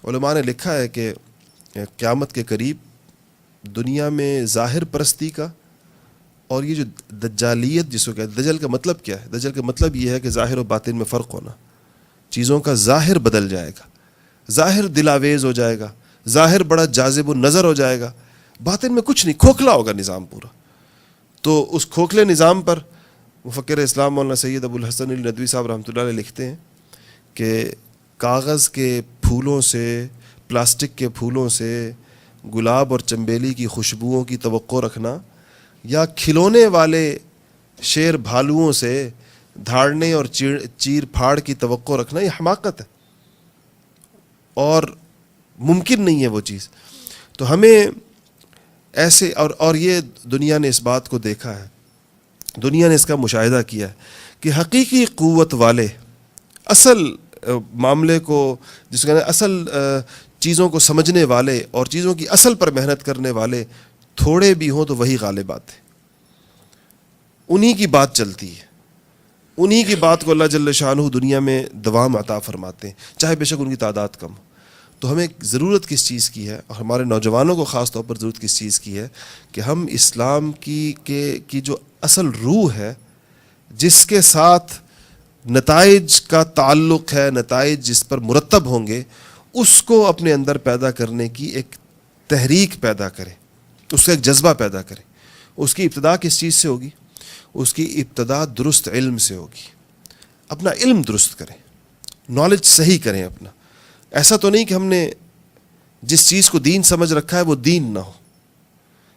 علماء نے لکھا ہے کہ قیامت کے قریب دنیا میں ظاہر پرستی کا اور یہ جو دجالیت جس کو کہتے ہیں، دجل کا مطلب کیا ہے؟ دجل کا مطلب یہ ہے کہ ظاہر و باطن میں فرق ہونا، چیزوں کا ظاہر بدل جائے گا، ظاہر دلاویز ہو جائے گا، ظاہر بڑا جاذب النظر ہو جائے گا، باطن میں کچھ نہیں، کھوکھلا ہوگا نظام پورا. تو اس کھوکھلے نظام پر مفکر اسلام مولانا سید ابو الحسن الندوی صاحب رحمۃ اللہ علیہ لکھتے ہیں کہ کاغذ کے پھولوں سے، پلاسٹک کے پھولوں سے گلاب اور چنبیلی کی خوشبوؤں کی توقع رکھنا، یا کھلونے والے شیر بھالوؤں سے دھاڑنے اور چیر پھاڑ کی توقع رکھنا، یہ حماقت ہے اور ممکن نہیں ہے وہ چیز. تو ہمیں ایسے اور یہ دنیا نے اس بات کو دیکھا ہے، دنیا نے اس کا مشاہدہ کیا ہے کہ حقیقی قوت والے، اصل معاملے کو جس کو کہتے ہیں اصل چیزوں کو سمجھنے والے اور چیزوں کی اصل پر محنت کرنے والے تھوڑے بھی ہوں تو وہی غالب آتے ہیں. انہی کی بات چلتی ہے، انہی کی بات کو اللہ جل شانہ دنیا میں دوام عطا فرماتے ہیں، چاہے بے شک ان کی تعداد کم ہو. تو ہمیں ضرورت کس چیز کی ہے، اور ہمارے نوجوانوں کو خاص طور پر ضرورت کس چیز کی ہے کہ ہم اسلام کی جو اصل روح ہے، جس کے ساتھ نتائج کا تعلق ہے، نتائج جس پر مرتب ہوں گے، اس کو اپنے اندر پیدا کرنے کی ایک تحریک پیدا کریں، اس کا ایک جذبہ پیدا کریں. اس کی ابتدا کس چیز سے ہوگی؟ اس کی ابتدا درست علم سے ہوگی. اپنا علم درست کریں، نالج صحیح کریں اپنا. ایسا تو نہیں کہ ہم نے جس چیز کو دین سمجھ رکھا ہے وہ دین نہ ہو،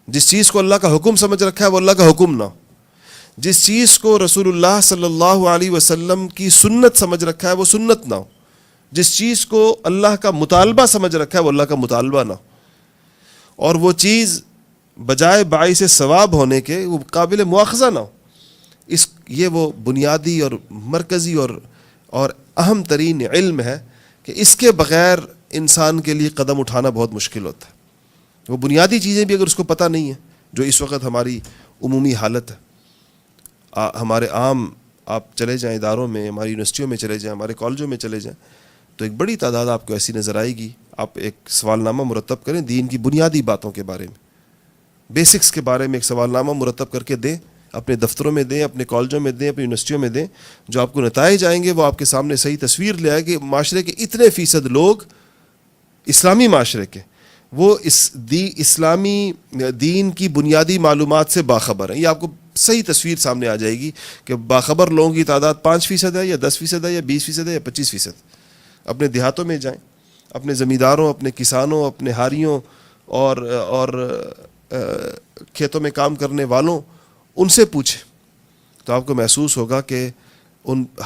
جس چیز کو اللہ کا حکم سمجھ رکھا ہے وہ اللہ کا حکم نہ ہو، جس چیز کو رسول اللہ صلی اللہ علیہ وسلم کی سنت سمجھ رکھا ہے وہ سنت نہ ہو، جس چیز کو اللہ کا مطالبہ سمجھ رکھا ہے وہ اللہ کا مطالبہ نہ ہو، اور وہ چیز بجائے باعث ثواب ہونے کے وہ قابل مواخذہ نہ ہو. یہ وہ بنیادی اور مرکزی اور اہم ترین علم ہے کہ اس کے بغیر انسان کے لیے قدم اٹھانا بہت مشکل ہوتا ہے. وہ بنیادی چیزیں بھی اگر اس کو پتہ نہیں ہیں، جو اس وقت ہماری عمومی حالت ہے، ہمارے عام، آپ چلے جائیں اداروں میں، ہماری یونیورسٹیوں میں چلے جائیں، ہمارے کالجوں میں چلے جائیں، تو ایک بڑی تعداد آپ کو ایسی نظر آئے گی. آپ ایک سوال نامہ مرتب کریں دین کی بنیادی باتوں کے بارے میں، بیسکس کے بارے میں ایک سوال نامہ مرتب کر کے دیں، اپنے دفتروں میں دیں، اپنے کالجوں میں دیں، اپنی یونیورسٹیوں میں دیں. جو آپ کو نتائج آئیں گے وہ آپ کے سامنے صحیح تصویر لے آئے کہ معاشرے کے اتنے فیصد لوگ، اسلامی معاشرے کے، وہ اسلامی دین کی بنیادی معلومات سے باخبر ہیں. یہ آپ کو صحیح تصویر سامنے آ جائے گی کہ باخبر لوگوں کی تعداد 5% ہے یا 10% ہے یا 20% ہے یا 25%. اپنے دیہاتوں میں جائیں، اپنے زمینداروں، اپنے کسانوں، اپنے ہاریوں اور کھیتوں میں کام کرنے والوں، ان سے پوچھیں تو آپ کو محسوس ہوگا کہ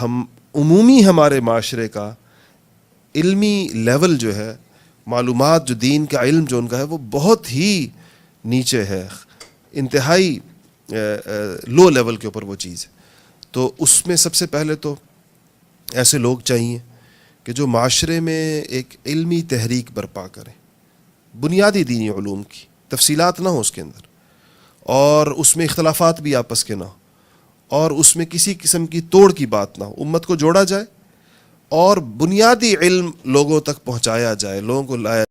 ہم عمومی ہمارے معاشرے کا علمی لیول جو ہے، معلومات جو دین کا علم جو ان کا ہے وہ بہت ہی نیچے ہے، انتہائی لو لیول کے اوپر وہ چیز ہے. تو اس میں سب سے پہلے تو ایسے لوگ چاہیے کہ جو معاشرے میں ایک علمی تحریک برپا کریں، بنیادی دینی علوم کی تفصیلات نہ ہو اس کے اندر، اور اس میں اختلافات بھی آپس کے نہ ہو، اور اس میں کسی قسم کی توڑ کی بات نہ ہو. امت کو جوڑا جائے اور بنیادی علم لوگوں تک پہنچایا جائے، لوگوں کو لایا